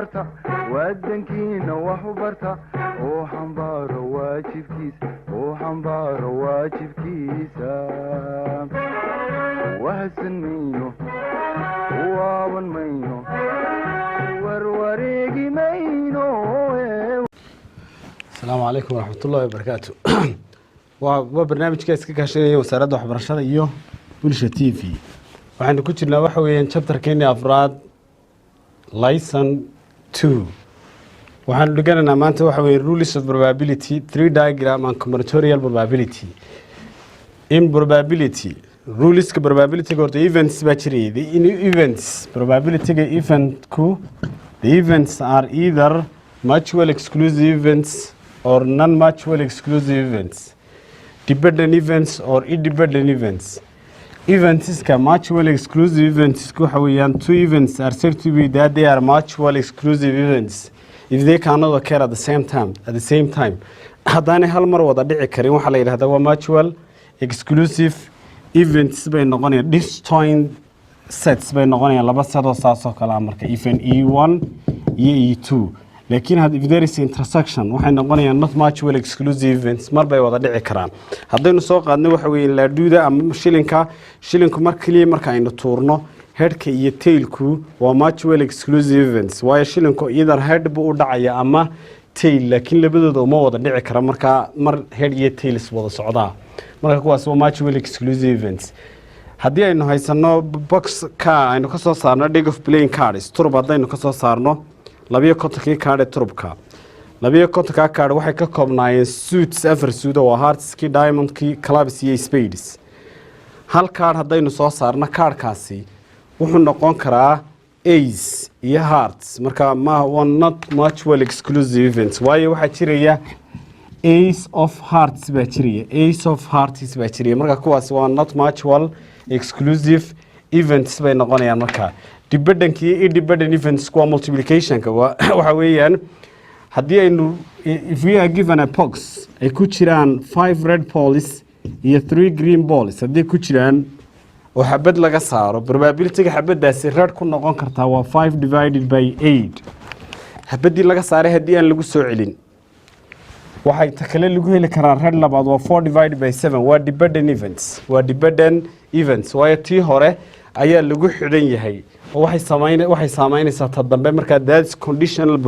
barta wadankiina wax u barta oo xambaaro waajibkiisa wahsan mayno waaban mayno warwareegi mayno. السلام عليكم ورحمة الله وبركاته. وبرنامج كاس كاشين وسارد وحبرشة إيوه بولشة تي في. وعند كتير وحوي شابتر كيني أفراد lesson 2. وعند لقينا نمانته وحوي rules of probability 3 diagram and combinatorial probability. In probability rules of probability got events battery. The events probability event ku the events are either mutual exclusive events or non-mutual exclusive events, dependent events or independent events. Events can mutual exclusive events two events are said to be that they are mutual exclusive events if they cannot occur at the same time. Hadani hal mar wada dhici karin waxa la yiraahdaa waa mutual exclusive events bay noqonayaan disjoint sets bay noqonayaan laba set oo saas oo kala marka even E1 iyo E2. لكن if there is intersection waxay noqonayaan not mutual exclusive events mar bay wada dhici karaan. Haddaynu soo qaadno waxa weeye la duuda ama shilinku marka aynu tuurno headka iyo tailku waa mutual exclusive events waayo shilinku either head buu u dhacaya ama tail laakiin labadooda uma wada dhici kara mar head iyo tails wada socdaa marka kuwaas waa mutual exclusive events. haddii aynu haysano box ka aynu ka soo saarno deck of playing cards turub haddaynu ka soo saarno labiyo kontonkii kaadhe turubka labiyo kontonkaa kaadhe waxay ka koobnaayeen suits afar suud oo heartskii diamondkii clubs iyo spades hal kaadh haddaynu soo saarno kaadhkaasi wuxuu noqon karaa ace iyo hearts marka ma not mutual exclusive events waayo waxaa jiraya ace of hearts baa jiraya marka kuwaas waa not mutual exclusive events bay noqonayaan marka dependent iyo independent events kwa multiplication ka waxa weeyaan hadii aynu if we are given a box ay ku jiraan 5 red balls iyo 3 green balls hadii ku jiraan oo xabad laga saaro probability-ga xabadaasi red ku noqon kartaa waa 5 divided by 8 xabadii laga saaray hadii aan lagu soo celin waxay takale lagu heli karaa red labaad waa 4 divided by 7 waa dependent events waayo tii hore ayaa lagu xidhan yahay waxay saameynaysaa ta dambe marka that's conditional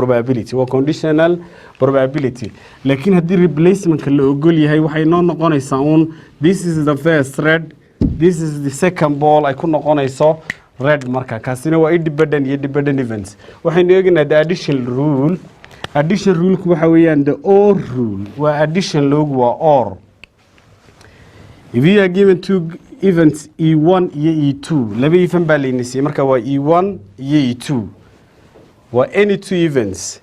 probability laakiin hadii replacement la ogol yahay waxay noo noqonaysaa this is the first red this is the second ball ay ku noqonayso red marka kaasina waa independent iyo dependent events waxaynu eegnaa the addition rule waxa weeyaan the or rule waa addition loogu waa or if you are given two events E1 iyo E2 laba event baa leenisay marka waa E1 iyo E2 waa any two events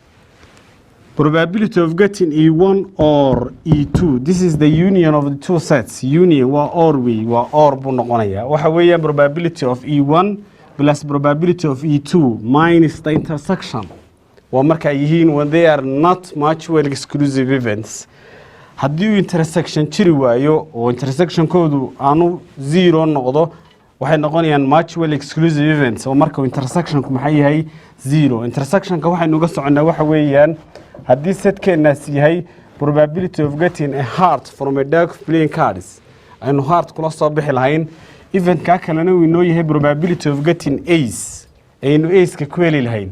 probability of getting E1 or E2 this is the union of the two sets union waa or buu noqonaya waxa weeyaan probability of E1 plus probability of E2 minus the intersection waa marka ay yihiin when they are not mutual exclusive events haddii intersection jiri waayo oo intersection koodu aanu 0 noqdo waxay noqonayaan mutual exclusive events oo marka intersection ku maxay yahay 0 intersection ka waxaynu uga soconaa waxa weeyaan haddii setkeennaaas yahay probability of getting a heart from a deck of playing cards aynu heart kula soo bixi lahayn event ka kalena uu inoo yahay probability of getting ace aynu ace ka ku heli lahayn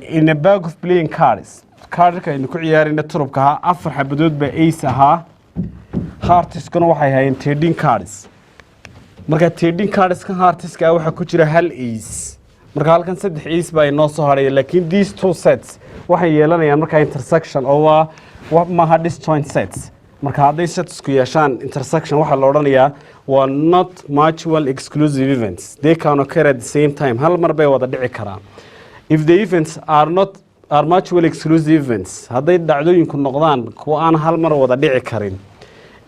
in a bag of playing cards kaadhka aynu ku ciyaarayna turubka ahaa afar xabadood baa ace ahaa heartiskuna waxay hayeen 13 cards marka 13 cards ka heartiska waxaa ku jira hal ace marka halkan saddex ace baa inoo soo haraya laakiin these two sets waxay yeelanayaan marka intersection oo waa maaha disjoint sets marka hadday sets ku yeeshaan intersection waxaa la odhanayaa waa not mutual exclusive events they can occur at the same time hal mar bay wada dhici karaan if the events are mutual exclusive events hadday dhacdooyinku noqdaan kuwa aan hal mar wada dhici karin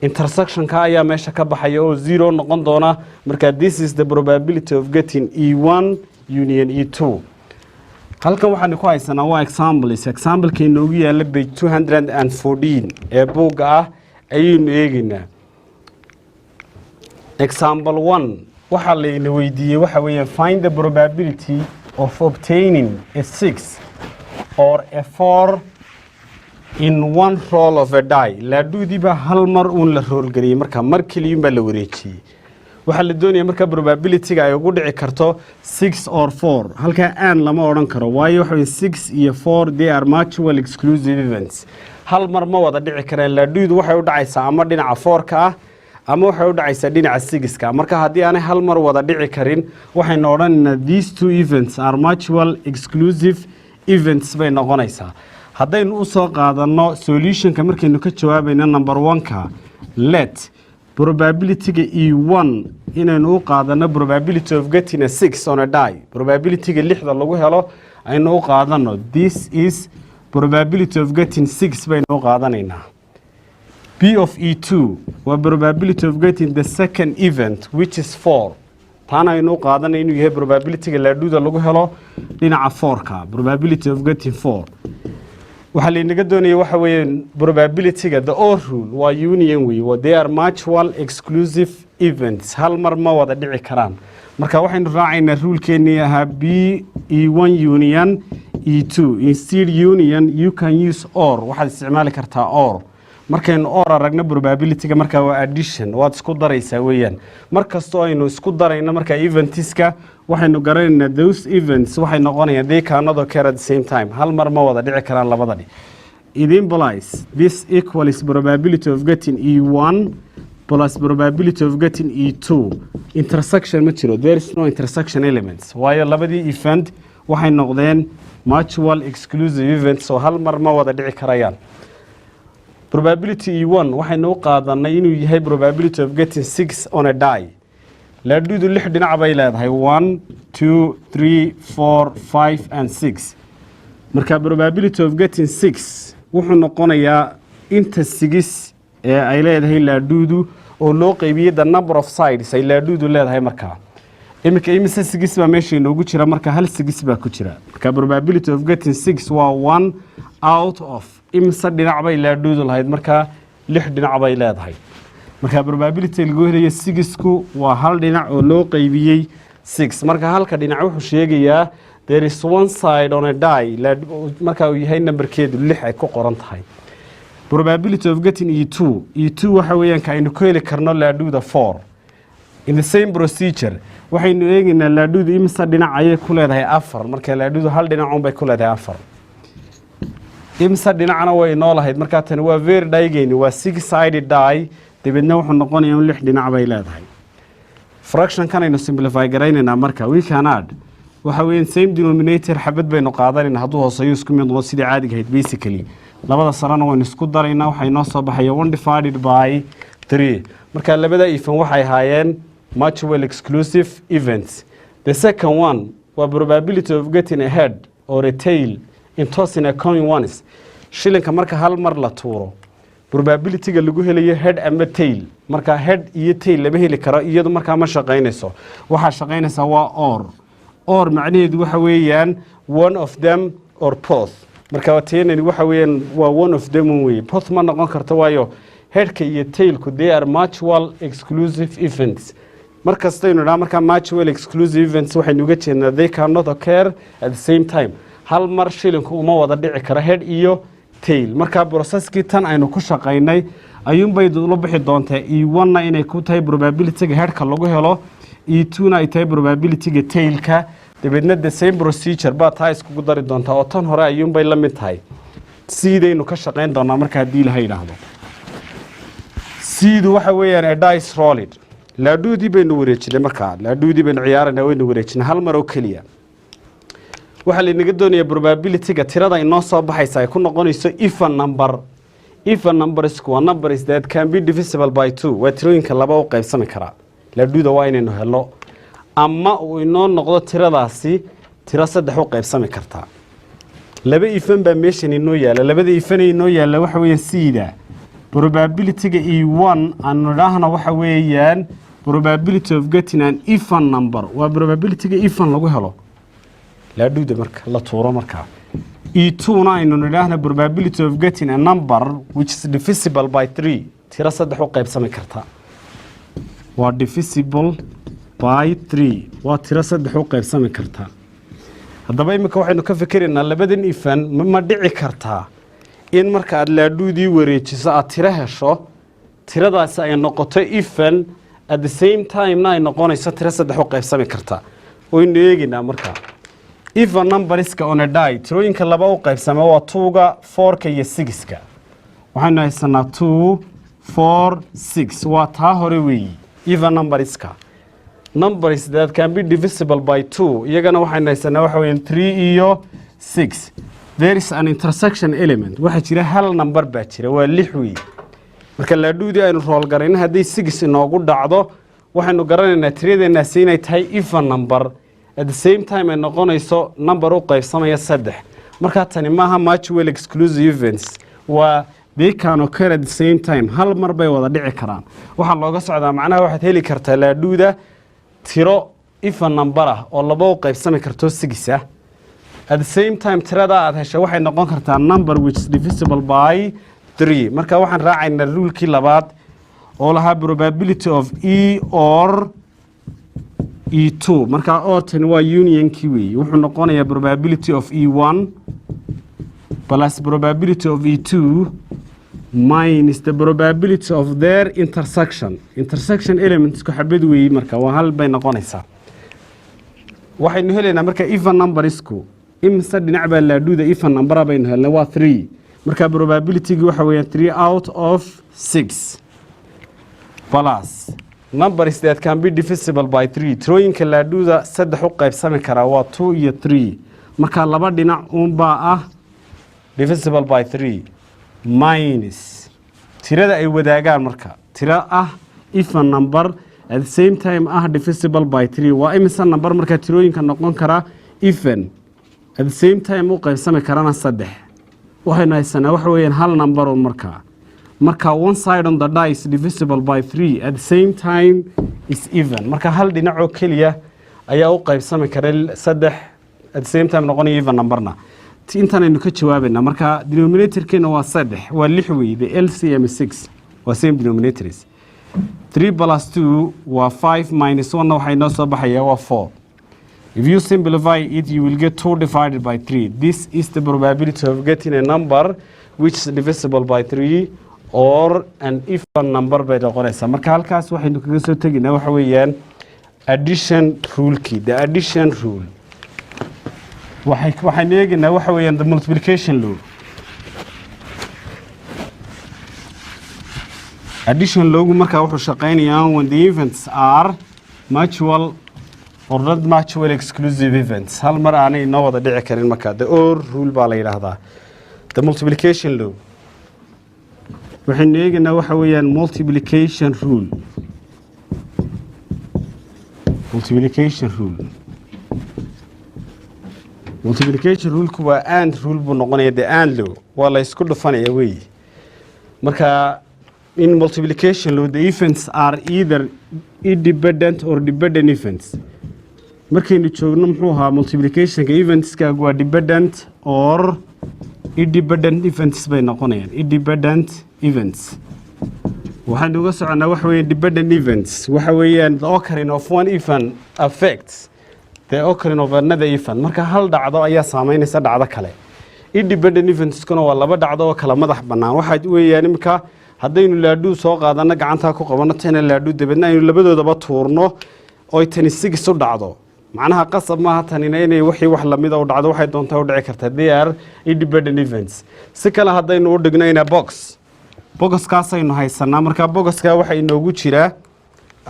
intersection ka ayaa meesha ka baxaya oo 0 noqon doona marka this is the probability of getting E1 union E2 halkan waxaan ku haysanaa waa example keena ugu yaala page 214 ee buugga ah ayaynu eegaynaa example 1 waxa la ina weydiiyay waxa weeye find the probability of obtaining a 6 or a 4 in one roll of a die laadhuudii baa hal mar uun la roolgeliyey marka mar keliyun baa la wareejiyey waxaa la doonaya marka probability-ga ay ugu dhici karto 6 or 4 halkaa aan lama odhan karo waayo waxa 6 iyo 4 they are mutual exclusive events hal mar ma wada dhici karaan laadhuudu waxay u dhacaysaa ama dhinaca 4ka ah ama waxay u dhacaysaa dhinaca 6ka marka haddii aanay hal mar wada dhici karin waxaynu odhanaynaa these two events are mutual exclusive events bay noqonaysaa haddaynu u soo qaadanno solutionka markaynu ka jawaabayna number 1ka let probability-ga E1 inaynu u qaadanno probability of getting a 6 on a die probability-ga 6 lagu helo aynu u qaadanno this is probability of getting 6 baynu u qaadanaynaa P of E2 waa probability of getting the second event which is 4 taana aynu u qaadanay inuu yahay probability-ga laadhuuda lagu helo dhinaca 4ka probability of getting 4 waxa la inaga doonaya waxa weeyaan probability-ga the or rule waa union way they are mutual exclusive events hal mar ma wada dhici karaan marka waxaynu raacaynaa rule-keenii ahaa B E1 union E2 instead union you can use or waxaad isticmaali kartaa or markaynu or aragna probability-ga marka waa addition waad isku daraysaa weeyaan markastoo aynu isku darayna marka eventiska waxaynu garanaynaa those events waxay noqonayaan they cannot occur at the same time hal mar ma wada dhici karaan labadani it implies this equals probability of getting E1 plus probability of getting E2 intersection ma jiro there is no intersection elements waayo labadii event waxay noqdeen mutual exclusive events oo hal mar ma wada dhici karayaan probability E1 waxaynu u qaadanay inuu yahay probability of getting 6 on a die laadhuudu 6 dhinac bay leedahay 1 2 3 4 5 and 6 marka probability of getting 6 wuxuu noqonayaa inta 6 ee ay leedahay laadhuudu oo loo qaybiyay the number of sides ay laadhuudu leedahay marka imika imisa 6 baa meesha inoogu jira marka hal 6 baa ku jira marka probability of getting 6 waa 1 out of imisa dhinac bay laadhuudu lahayd marka 6 dhinac bay leedahay marka probability lagu helayo 6ku waa hal dhinac oo loo qaybiyay 6 marka halka dhinac wuxuu sheegayaa there is one side on a die marka uu yahay numberkeedu 6 ay ku qoran tahay probability of getting E2 waxa weeyaan ka aynu ku heli karno laadhuuda 4 in the same procedure waxaynu eegaynaa laadhuudu imisa dhinac ayay ku leedahay 4 marka laadhuudu hal dhinac un bay ku leedahay 4 imisa dhinacna way noo lahayd marka tan waa very die-geyni waa 6 sided die dibadna wuxuu noqonayaa 6 dhinac bay leedahay fraction kan aynu simplify garaynaynaa marka we can add waxa weeyaan same denominator xabad baynu qaadanaynaa hadduu hooseeyo isku mid noqdo sidii caadiga ahayd basically labada sarana waynu isku daraynaa waxay noo soo baxaya 1 divided by 3 marka labada event waxay ahaayeen mutual exclusive events the second one waa probability of getting a head or a tail in tossing a coin once shilinka marka hal mar la tuuro probability-ga lagu helayo head ama tail marka head iyo tail lama heli karo iyadu marka ma shaqaynayso waxa shaqaynaysa waa or macnaheedu waxa weeyaan one of them or both marka wateenani waxa weeyaan waa one of them way both ma noqon karto waayo headka iyo tailku they are mutual exclusive events markastaynu dhaha marka mutual exclusive events waxaynu uga jeednaa they cannot occur at the same time hal mar shilinku uma wada dhici karo head iyo tail marka processkii tan aynu ku shaqaynay ayuunbay la bixi doontaa E1na inay ku tahay probability-ga headka lagu helo E2na ay tahay probability-ga tailka dabeedna the same procedure baa taa iskugu dari doontaa oo tan hore ayuunbay la mid tahay sidaynu ka shaqayn doonaa marka haddii la yidhaahdo sidu waxa weeyaan a dice rolled laadhuudii baynu wareejinay markaa laadhuudii baynu ciyaarana waynu wareejinay hal mar oo keliya waxa la inaga doonayaa probability-ga tirada inoo soo baxaysa ay ku noqonayso even numbers waa numbers that can be divisible by 2 waa tirooyinka laba u qaybsami karaa laadhuuda waa inaynu helo ama uu inoo noqdo tiradaasi tiro 3 u qaybsami kartaa laba even baa meeshan inoo yaala labada even inoo yaala waxa weeyaan sida probability-ga E1 aanu dhaahna waxa weeyaan probability of getting an even number waa probability-ga even lagu helo laadhuuda marka la tuuro marka E2na aynu nidhaahna probability of getting a number which is divisible by 3 tiro 3 u qaybsami karta waa divisible by 3 waa tiro 3 u qaybsami karta haddaba imika waxaynu ka fikiraynaa labadan ifan ma dhici kartaa in marka aad laadhuudii wareejiso aad tiro hesho tiradaasi ay noqoto ifan at the same time-na ay noqonayso tiro saddex u qaybsami karta waynu eegaynaa markaa even numberska on a die tirooyinka laba u qaybsama waa 2ga 4ka iyo 6ka waxaanu haysanaa 2 4 6 waa taa hore weeyi even numberska numbers that can be divisible by 2 iyagana waxaanu haysanaa waxa weeyaan 3 iyo 6 there is an intersection element waxa jira hal number baa jira waa 6 weeyi marka laadhuudii aynu rool garayna haddii 6 inoogu dhacdo waxaynu garanaynaa tiradeenaasi inay tahay even number at the same time ay noqonayso number u qaybsamaya 3 marka tani maaha mutual exclusive events waa they can occur at the same time hal mar bay wada dhici karaan waxa looga socdaa macnaha waxaad heli kartaa laadhuuda tiro even number ah oo laba u qaybsami karto 6 ah at the same time tirada aad hesho waxay noqon kartaa number which is divisible by 3 marka waxaan raacaynaa rule-kii labaad oo lahaa probability of E or E2 marka or tan waa union-kii weeye wuxuu noqonayaa probability of E1 plus probability of E2 minus the probability of their intersection elements ku xabad weeye marka waa hal bay noqonaysaa waxaynu helaynaa marka even numbersku imsa dhinac baa laadhuuda even number baynu helnay waa 3 marka probability-gi waxa weeyaan 3 out of 6 plus numbers that can be divisible by 3 tirooyinka laadhuuda saddex u qaybsami karaa waa 2 iyo 3 marka laba dhinac uunbaa ah divisible by 3 minus tirada ay wadaagaan marka tiro ah even number at the same time ah divisible by 3 waa imisa number marka tirooyinka noqon kara even at the same time u qaybsami karana saddex waxaynu haysanaa waxa weeyaan hal number un marka one side on the die is divisible by 3 at the same time is even marka hal dhinac oo keliya ayaa u qaybsami kara saddex at the same time noqonaya even numberna intan aynu ka jawaabayna marka denominatorkeena waa saddex waa 6 weeye the LCM is 6 waa same denominators 3 plus 2 waa 5 minus 1 waxay noo soo baxaya waa 4 if you simplify it you will get 2 divided by 3 this is the probability of getting a number which is divisible by 3 or an even number bay noqonaysaa marka halkaas waxaynu kaga soo teginaa waxa weeyaan addition rule-kii the addition rule waxaynu eegaynaa waxa weeyaan the multiplication law addition loogu markaa wuxuu shaqaynayaa when the events are mutual or not mutual exclusive events hal mar aanay inoo wada dhici karin marka the or rule baa la yidhaahdaa the multiplication law waxaynu eegaynaa waxa weeyaan multiplication rule-ku waa and rule buu noqonaya the and law waa la isku dhufanaya weeye marka in multiplication law the events are either independent or dependent events markaynu joogno muxuu ahaa multiplicationka eventska waa dependent or independent events bay noqonayaan independent events waxaanu uga soconaa waxa weeyaan dependent events waxa weeyaan the occurring of one event affects the occurring of another event marka hal dhacdo ayaa saameynaysa dhacdo kale independent eventskuna waa laba dhacdo oo kala madax bannaan waxa weeyaan imika haddaynu laadhuu soo qaadano gacantaa ku qabano tana laadhuu dabeedna aynu labadoodaba tuurno oo tani 6 u dhacdo macnaha qasab maaha tanina inay wixii wax lamid ah u dhacdo waxay doontaa u dhici kartaa they are independent events si kale haddaynu u dhigno ina boxkaas aynu haysanaa marka boxka waxa inoogu jira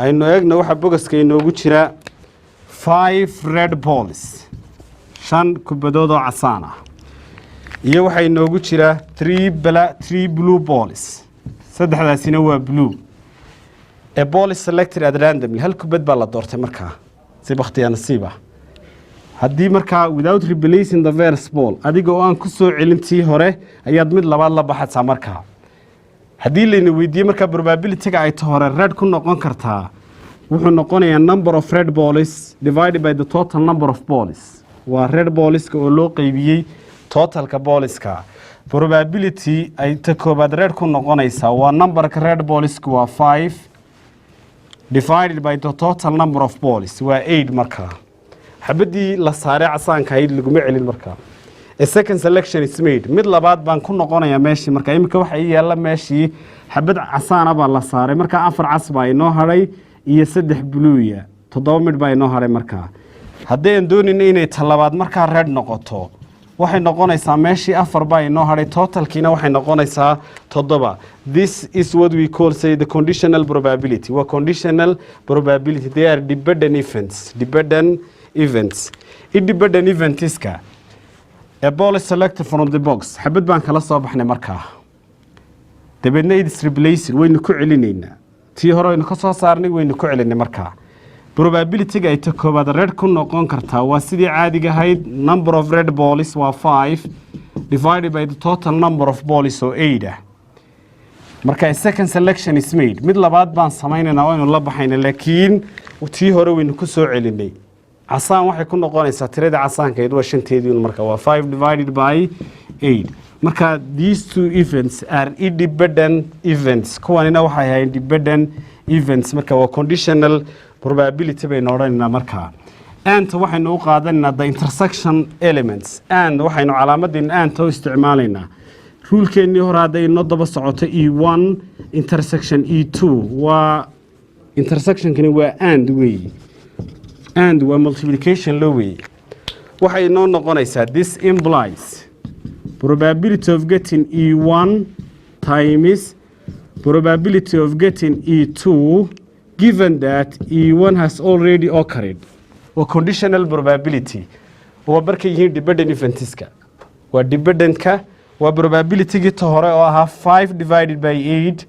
aynu eegno waxa boxka inoogu jira 5 red balls 5 kubadood oo casaan ah iyo waxa inoogu jira 3 blue balls saddexdaasina waa blue a ball is selected at randomly hal kubad baa la doortay markaa si waqtiga nasiiba haddii markaa without replacing the first ball adiga oo aan ku soo celintii hore ayaad mid labaad la baxaysaa markaa haddii layna weydiiyo markaa probability-ga ay hore red ku noqon kartaa wuxuu noqonayaa number of red balls divided by the total number of balls waa red ballska oo loo qaybiyey totalka ballska probability ay ta koobaad red ku noqonaysaa waa numberka red ballska waa 5 divided by the total number of balls waa 8 markaa xabadii la saaray casaanka ahayd laguma celin markaa a second selection is made mid labaad baan ku noqonayaa meeshii markaa iminka waxa ii yaalla meeshii xabad casaana baa la saaray markaa 4 cas baa inoo hadhay iyo 3 buluuya 7 mid baa inoo hadhay markaa haddii aan doonayno inay talabaad markaa red noqoto waxay noqonaysaa meeshii 4 baa inoo hadhay totalkiina waxay noqonaysaa 7 this is what we call say the conditional probability wa conditional probability they are dependent events independent eventska a ball is selected from the box xabad baan kala soo baxnay markaa dabeedna it is replaced waynu ku celinaynaa tii hore aynu ka soo saarnay waynu ku celinay markaa probability-ga ay ta koobaad red ku noqon kartaa waa sidii caadiga ahayd number of red balls waa 5 divided by the total number of balls oo 8 marka second selection is made mid labaad baan samaynaynaa oo aynu la baxayna laakiin tii hore waynu ku soo celinay casaan waxay ku noqonaysaa tirada casaankeedu waa 5teedii marka waa 5 divided by 8 marka these two events are independent events kuwanina waxay ahayd independent events marka waa conditional probability baynu odhanaynaa markaa and waxaynu u qaadanaynaa the intersection elements and waxaynu calaamadin and u isticmaalaynaa rulkeennii hore hadday inoo daba socoto e1 intersection e2 waa intersectionkani waa and weeye and waa multiplication loo weeye waxay inoo noqonaysaa this implies probability of getting e1 times probability of getting e2 given that E1 has already occurred waa conditional probability waa markay yihiin dependent eventska waa dependentka waa probability-gii ta hore oo ahaa 5 divided by 8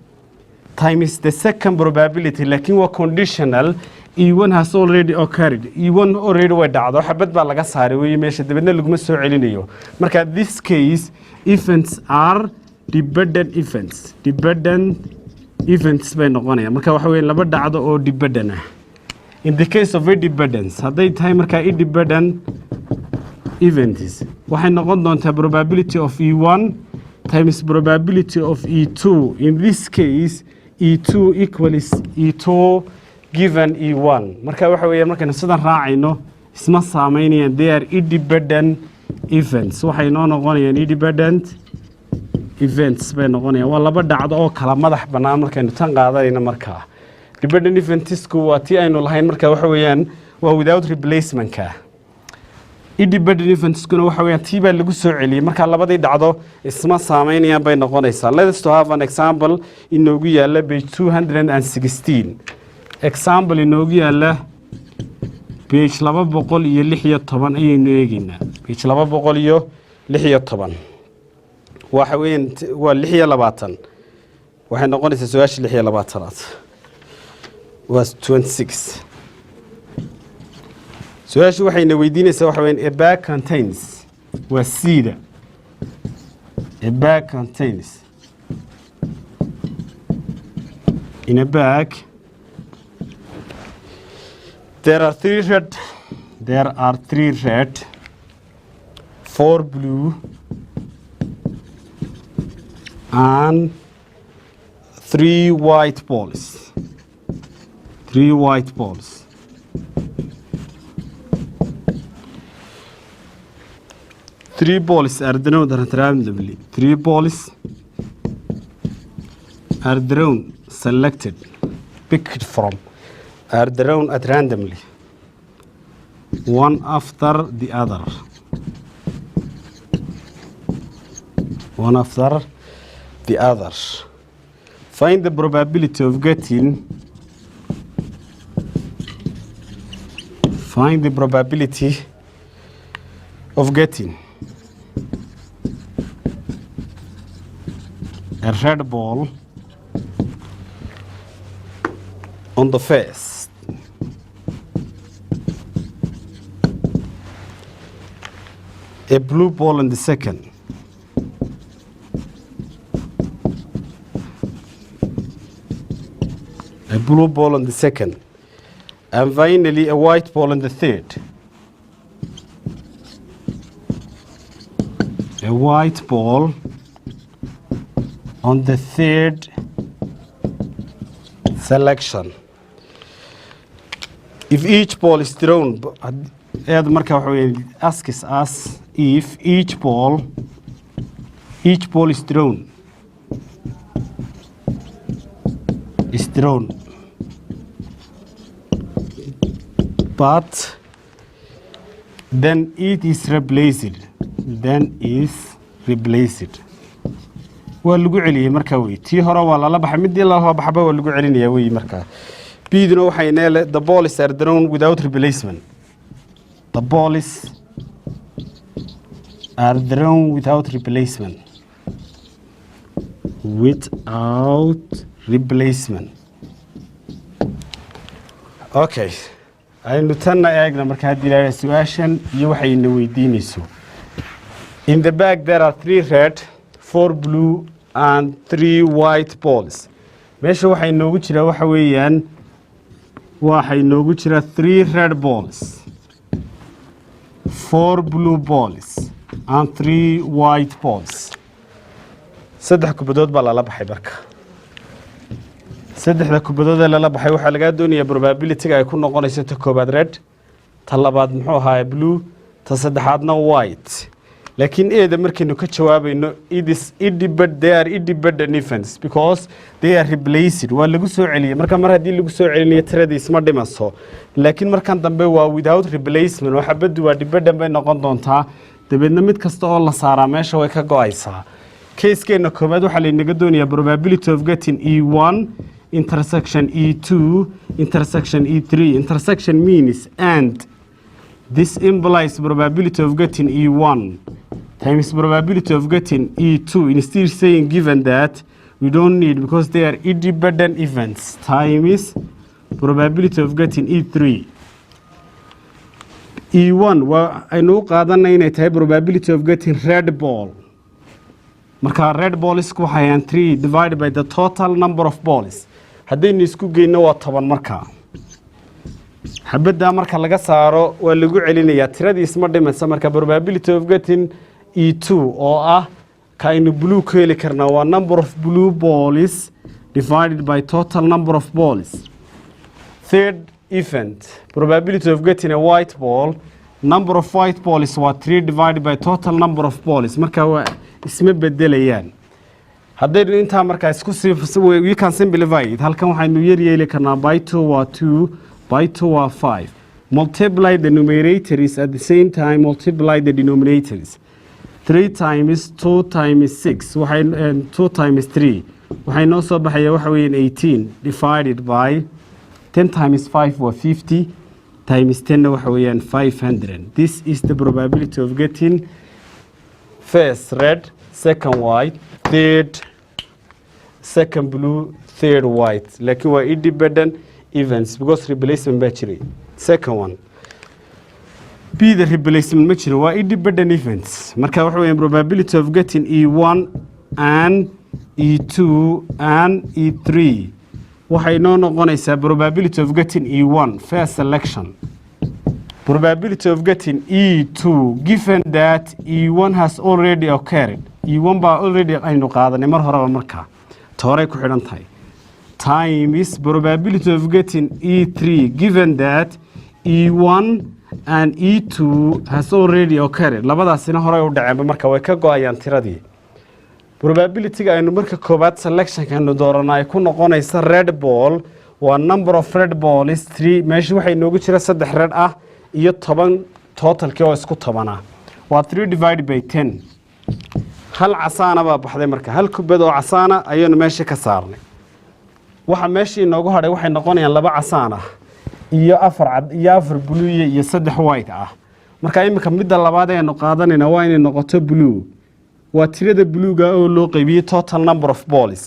times the second probability laakiin waa conditional E1 has already occurred E1 already way dhacdo xabad baa laga saaray weeye meesha dabeedna laguma soo celinayo marka this case events are dependent events bay noqonayaan marka waxa weeye laba dhacdo oo dependent ah in the case of independence hadday tahay marka independent events waxay noqon doontaa probability of E1 times probability of E2 in this case E2 equals E2 given E1 marka waxa weeye markaynu sidan raacayno isma saameynayaan they are independent events waxay noo noqonayaan independent events bay noqonayaan waa laba dhacdo oo kala madax bannaan markaynu tan qaadanayno markaa dependent eventsku waa tii aynu lahayn marka waxa weeyaan waa without replacement-ka independent eventskuna waxa weeyaan tii baa lagu soo celiyey marka labadii dhacdo isma saameynayaan bay noqonaysaa let's to have an example inoogu yaalla page 216 example inoogu yaalla page 216 ayaynu eegaynaa page 216 waxa weeyaan waa 26 waxay noqonaysaa su'aasha 26aad waa 26 su'aashu waxayna weydiinaysaa waxa weeyaan a bag contains waa sida a bag contains in a bag there are 3 red 4 blue and 3 white balls. 3 white balls. Three balls are drawn randomly. 3 balls are drawn, selected, picked from, are drawn at randomly, one after the other. One after the other. Find the probability of getting a red ball on the first, a blue ball on the second, a blue ball on the second, and finally a white ball on the third. A white ball on the third selection. If each ball is thrown, eed marka waxa weeye asks us if each ball is thrown but then it is replaced waa lagu celiyay marka way tii hore waa la baxay midii la baxba waa lagu celinaya way marka bidna waxay neele the ball is thrown without replacement the ball is are thrown without replacement okay aynu tanna eegna marka hadii la su'aashan iyo waxay na weydiinayso in the bag there are 3 red 4 blue and 3 white balls meesha waxay noogu jira waxa weeyaan waxay noogu jira 3 red balls 4 blue balls and 3 white balls saddex kubadood baa la baxay marka saddexda kubadood ee la baxay waxa laga doonayaa probability ay ku noqonayso ta koobaad red ta labaad muxuu ahaa blue ta saddexaadna white laakiin eeda markaynu ka jawaabayno they are independent events because they are replaced waa lagu soo celiyay marka mar hadii lagu soo celinayo tiradiis ma dhimaso laakiin markan dambe waa without replacement waxa badu waa dependent bay noqon doontaa dabeedna mid kasta oo la saaraa meesha way ka go'aysaa case-keena koobaad waxa la inaga doonayaa probability of getting E1 intersection E2 intersection E3 intersection means and this implies probability of getting E1 times probability of getting E2 instead saying given that we don't need because they are independent events times probability of getting E3 E1 waa aynu qaadanay inay tahay probability of getting red ball marka red balls ku waxayaan 3 divided by the total number of balls haddaynu isku geyno waa 10 marka xabada marka laga saaro waa lagu celinayaa tiradiis ma dhimayso marka probability of getting E2 oo ah kaaynu blue ka heli karnaa waa number of blue balls divided by total number of balls third event probability of getting a white ball number of white balls waa 3 divided by total number of balls marka waa isma bedelayaan haddaynu intaa markaa isku we can simplify it halkan waxaynu yar yeeli karnaa by 2 waa 2 by 2 waa 5 multiply the numerators at the same time multiply the denominators 3 times 2 times 6 waxay 2 times 3 waxay noo soo baxaya waxa weeyaan 18 divided by 10 times 5 waa 50 times 10 waxa weeyaan 500 this is the probability of getting first red second white third second blue third white laakiin waa independent events because replacement baa jiray second one b the replacement ma jiro waa independent events marka waxa weeyaan probability of getting E1 and E2 and E3 waxay noo noqonaysaa probability of getting E1 first selection probability of getting E2 given that E1 has already occurred E1 baa already aynu qaadanay mar horeba markaa tooray ku xidhan tahay times probability of getting E3 given that E1 and E2 has already occurred labadaasina horey u dhaceen marka way ka go'ayaan tiradii probability-ga aynu marka koobaad selection-ka dooranay ku noqonaysa red ball waa number of red balls 3 meesha waxay noogu jira 3 red ah iyo 10 totalkii oo isku 10 ah waa 3 divided by 10 hal casaana baa baxday marka hal kubad oo casaana ayaynu meesha ka saarnay waxa meeshii noogu hadhay waxay noqonayaan 2 casaan ah iyo 4 cad iyo 4 blue iyo 3 white ah marka imika midda labaad aynu qaadanayna waa inay noqoto blue waa tirada bluega oo loo qaybiyay total number of balls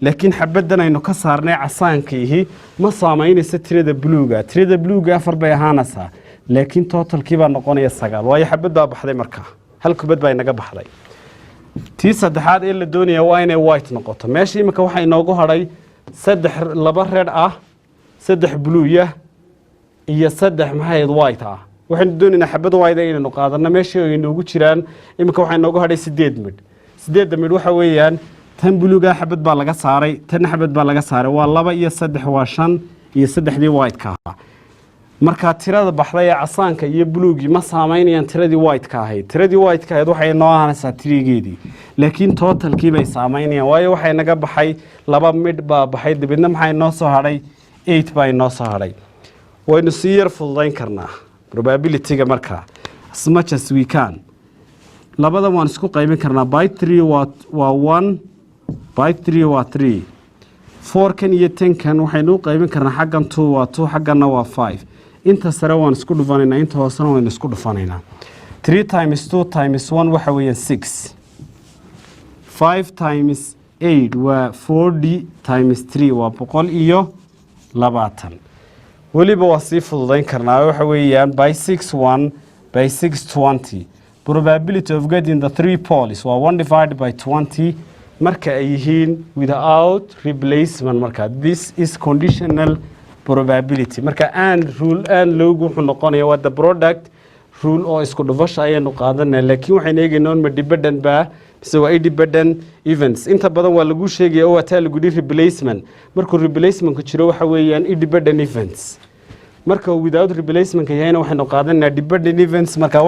laakiin xabadan aynu ka saarnay casaankiihi ma saameynaysa tirada bluega 4 bay ahaanaysaa laakiin totalkii baa noqonaya 9 waayo xabada baxday marka hal kubad bay naga baxday tii saddexaad ee la doonaya waa inay white noqoto meesha imika waxa inoogu hadhay 2 red ah 3 blue iyo 3 maxayd white ah waxaan doonaynaa xabad white inaynu qaadano meesha ay inoogu jiraan imika waxa inoogu hadhay 8 mid 8 mid waxa weeyaan tan buluuga xabad baa laga saaray tan xabad baa laga saaray waa 2 iyo 3 waa 5 iyo 3dii white ka marka tirada baxday ee casaanka iyo buluugi ma saameynayaan tiradii white ka ahayd waxay noo ahanaysaa tirigeedii laakiin totalkii bay saameynayaan waayo waxay naga baxay laba mid baa baxay dibadna maxay noo soo hadhay 8 baa noo soo hadhay waynu si yar fududayn karnaa probability-ga markaa as much as we can labada waan isku qaybin karnaa by 3 waa 1 by 3 waa 3 4 kan iyo 10 kan waxaynu u qaybin karnaa xaggan 2 waa 2 xagganna waa 5 inta sare waan isku dhufanaynaa inta hoosena waan isku dhufanaynaa 3 times 2 times 1 waxa weeyaan 6 5 times 8 waa 40 times 3 waa 120 weliba waa sii fududayn karnaa waxa weeyaan by 6 by 620 probability of getting the 3 poles waa 1 divided by 20 marka ay yihiin without replacement marka this is conditional probability marka and rule and loogu wuxuu noqonayaa waa the product rule oo isku dhufasha ayaynu qaadanaa laakiin waxaynu eegaynaa ma dependent ba mise waa independent events inta badan waa lagu sheegaya oo wataa lagu yidhi replacement markuu replacementku jiro waxa weeyaan independent events marka without replacement yahayna waxaynu qaadanaa dependent events marka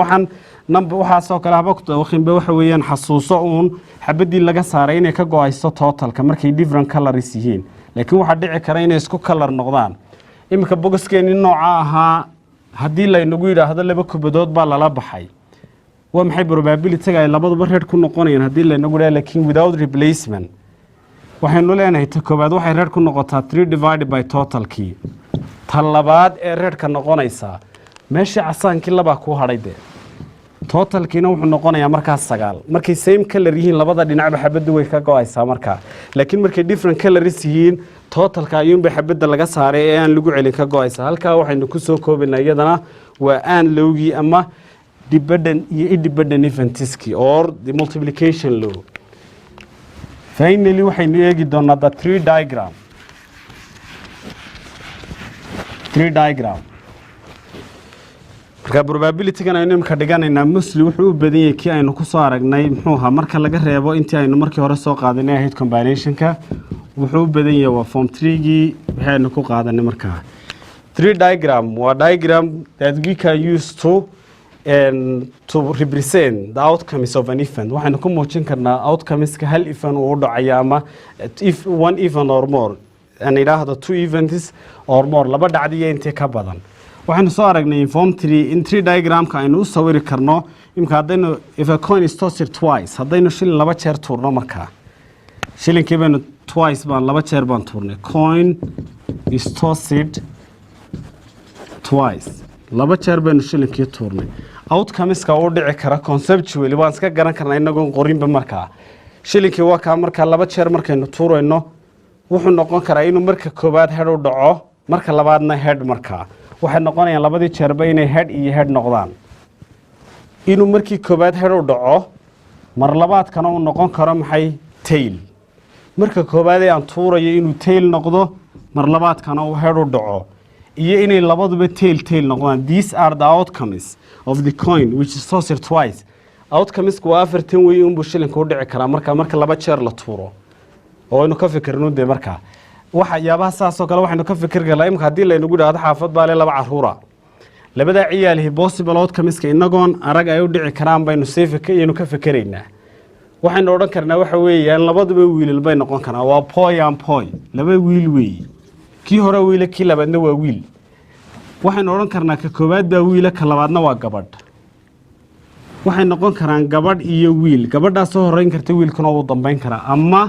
waxaasoo kale habaqinba waxa weeyaan xasuuso uun xabadii laga saaray inay ka go'ayso totalka markay different colors yihiin laakiin waxa dhici kara inay isku color noqdaan imika boxkeeni nooca ahaa haddii laynagu yidhaahdo laba kubadood baa lala baxay waa maxay probability-ga ay labaduba red ku noqonayaan haddii laynagu yidhaahdo laakiin without replacement waxaynu leenahay ta koobaad waxay red ku noqotaa 3 divided by totalkii ta labaad ee redka noqonaysaa meeshii casaankii labaa kuu hadhay dee totalkiina wuxuu noqonayaa markaas 9 markay same color yihiin labada dhinacba xabaddu way ka go'aysaa markaa laakiin markay different colors yihiin totalka ayuunba xabadda laga saaray ee aan lagu celin ka go'aysaa halkaa waxaynu ku soo koobinaa iyadana waa aan lowgii ama dependent iyo independent eventski or the multiplication law finally waxaynu eegi doonaa the three diagram marka probability-gan aynu imka dhiganaynaa mostly wuxuu u badan yahay kii aynu ku soo aragnay muxuu ahaa marka laga reebo intii aynu markii hore soo qaadanay ahayd combinationka wuxuu u badan yahay waa form 3gii waxaynu ku qaadanay markaa 3 diagram waa diagram that we can use to represent the outcomes of an event waxaynu ku muujin karnaa outcomeska hal event uu dhacaya ama if one event or more aan idhaahdo 2 events or more laba dhacdiyo intii ka badan waxaynu soo aragnay in form 3 in 3 diagramka aynu u sawiri karno imka haddaynu if a coin is tossed twice haddaynu shilin laba jeer tuurno markaa shilinkii baynu twice baan laba jeer baan tuurnay coin is tossed twice laba jeer baynu shilinkii tuurnay outcomeska uu dhici kara conceptually waan iska garan karnaa inagoon qorinba markaa shilinkii waa kaa markaa laba jeer markaynu tuurayno wuxuu noqon karaa inuu marka koowaad head u dhaco marka labaadna head markaa waxay noqonayaan labadii jeerba inay head iyo head noqdaan inuu markii koowaad head u dhaco mar labaadkana uu noqon karo maxay tail marka koowaad aan tuurayo inuu tail noqdo mar labaadkana uu head u dhaco iyo inay labaduba tail noqdaan these are the outcomes of the coin which is tossed twice outcomes waa 4 way unbu shilinku u dhici karaa marka laba jeer la tuuro oo aynu ka fikirno de markaa waxyaabaha saasoo kale waxaynu ka fikir galnaa imka haddii laynagu yidhaahdo xaafad baa le laba caruura labadaa ciyaalihi possible outcomeska inagoon arag ay u dhici karaan baynu ayaynu ka fikeraynaa waxaynu odhan karnaa waxa weeyaan labaduba wiilal bay noqon karaan waa boy and boy laba wiil weeye kii hore wiila kii labaadna waa wiil waxaynu odhan karnaa ka koowaad baa wiila ka labaadna waa gabadh waxay noqon karaan gabadh iyo wiil gabadhaas soo horeyn karta wiilkuna uu dambeyn karaa ama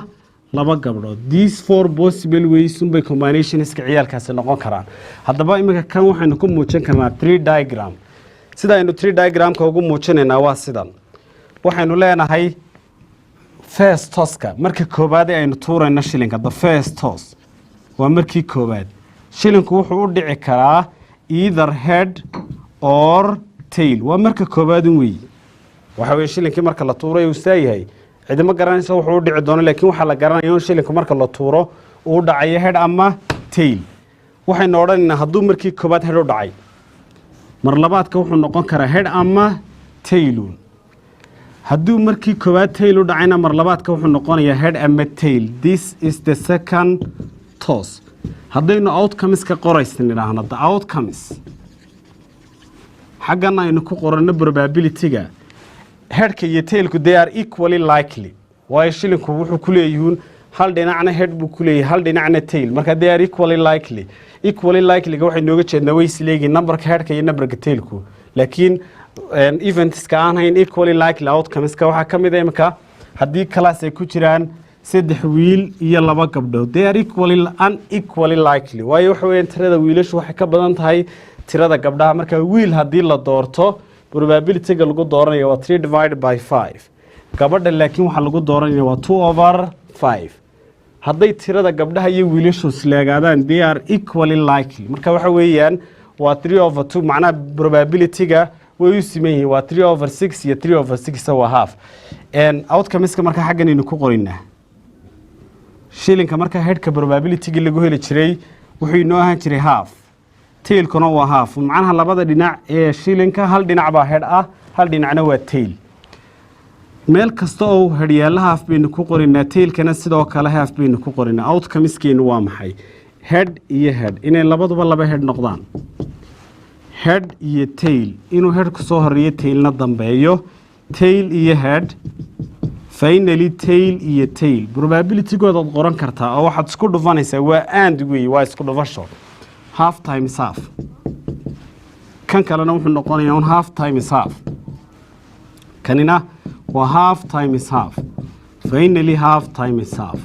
laba gabdhood these 4 possible ways unbay combinationska ciyaalkaasi noqon karaan haddaba imika kan waxaynu ku muujin karnaa 3 diagram sida aynu 3 diagramka ugu muujinaynaa waa sidan waxaynu leenahay first tosska marka koowaad aynu tuurayno shilinka the first toss waa markii koowaad shilinku wuxuu u dhici karaa either head or tail waa marka koowaad weey waxa weeye shilinkii marka la tuuray uu saayahay cidima garanaysa wuxuu u dhici doono laakiin waxa la garanayo in shilinku marka la tuuro uu dhacayo head ama tail waxaynu odhanaynaa hadduu markii koowaad head u dhacay mar labaadka wuxuu noqon karaa head ama tail hadduu markii koowaad tail u dhacayna mar labaadka wuxuu noqonayaa head ama tail this is the second toss haddaynu outcomes ka qoraysan idhaahno the outcomes xaggana aynu ku qorano probability-ga headka iyo tailku they are equally likely waayo shilinku wuxuu ku leeyihiin hal dhinacna head buu ku leeyahay hal dhinacna tail marka they are equally likely ga waxay nooga jeednaa way isleeyihiin numberka headka iyo numberka tailku laakiin eventska aan hayn equally likely outcomeska waxaa ka mid ah imika haddii class ay ku jiraan 3 wiil iyo 2 gabdhood they are unequally likely waayo waxa weeyaan tirada wiilashu waxay ka badan tahay tirada gabdhaha marka wiil haddii la doorto probability-ga lagu dooranayo waa 3 divided by 5 gabadha laakiin waxa lagu dooranayo waa 2 over 5 hadday tirada gabdhaha iyo wiilashu isleegaadaan they are equally likely marka waxa weeyaan waa 3 over 2 macnaha probability-ga way u siman yihiin waa 3 over 6 iyo 3 over 6 waa half outcomeska marka xaggan aynu ku qorinaa shilinka marka headka probability-ga lagu heli jiray wuxuu inoo ahaan jiray half tailkuna waa half macnaha labada dhinac ee shilinka hal dhinac baa head ah hal dhinacna waa tail meel kasta oo head yaala half baynu ku qorinaa tailkana sidoo kale half baynu ku qorinaa outcomeskeenu waa maxay head iyo head inay labaduba laba head noqdaan head iyo tail inuu head ku soo horeeyo tailna dambeeyo tail iyo head finally tail iyo tail probability-gooda aad qoran kartaa oo waxaad isku dhufanaysaa waa and weey waa isku dhufasho half times half kan kalena wuxuu noqonayaa un half times half kanina waa half times half finally half times half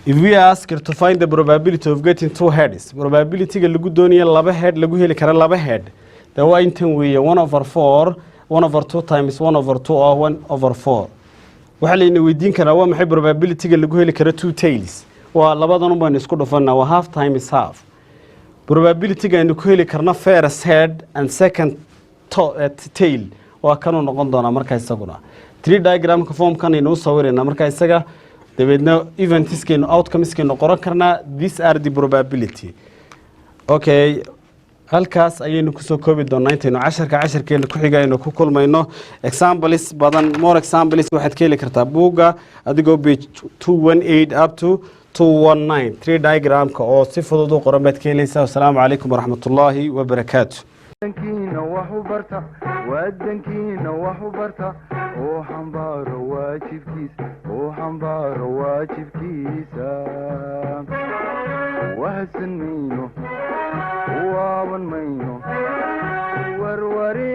if we ask her to find the probability of getting 2 heads probability-ga lagu doonayo laba head lagu heli kara laba head da waa intan weeye 1 over 4 1 over 2 times 1 over 2 or 1 over 4 waxa layna weydiin karaa waa maxay probability-ga lagu heli kara 2 tails waa labadan baan isku dhufanaa waa half times half probability-ga aynu ku heli karna first head and second tail waa kanu noqon doonaa marka isaguna 3 diagramka formkan aynu u sawirayna marka isaga dabeedna eventskeenu outcomeskeenu qoran karnaa these are the probability okay halkaas ayaynu kusoo koobi doonaa intaynu casharkeena ku xiga aynu ku kulmayno examples badan more examples waxaad ka heli kartaa buugga adigoo page 218 up to 219 3 diagramka oo si fudud u qoran baad ka helaysaa assalaamu calaykum waraxmatullaahi wabarakaatu wadankiina wax u barta wadankiina wax u barta oo xambaaro waajibkiisa wahsan mayno waaban mayno warware